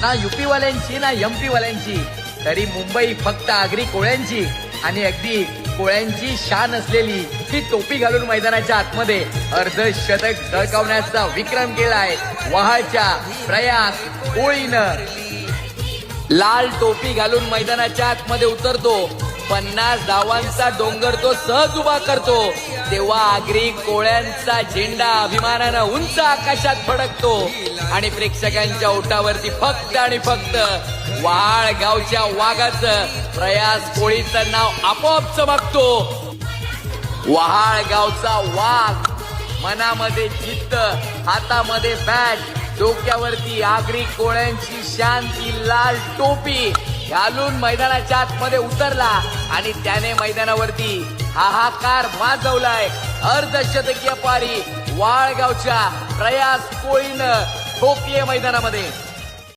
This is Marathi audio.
ना युपी वाल्यांची ना एमपी वाल्यांची, तरी मुंबई फक्त आगरी कोळ्यांची. आणि अगदी कोळ्यांची शान असलेली ती टोपी घालून मैदानाच्या आतमध्ये अर्धशतक झळकावण्याचा विक्रम केलाय वहाळच्या प्रयास कोळीनं. लाल टोपी घालून मैदानाच्या आतमध्ये उतरतो, 50 धावांचा डोंगर तो सहज उभा करतो, तेव्हा आगरी कोळ्यांचा झेंडा अभिमानानं उंच आकाशात फडकतो आणि प्रेक्षकांच्या ओठावरती फक्त आणि फक्त वहाळ गावच्या वाघाचं, प्रयास कोळीचं नाव आपोआप चमकतो. वहाळ गावचा वाघ, मनामध्ये जिद्द, हातामध्ये बॅट, डोक्यावरती आगरी कोळ्यांची शांती लाल टोपी घालून मैदानाच्या आतमध्ये उतरला आणि त्याने मैदानावरती हाहाकार माजवलाय. अर्धशतकीय पारी वाळगावच्या प्रयास कोळीनं ठोकली मैदानामध्ये.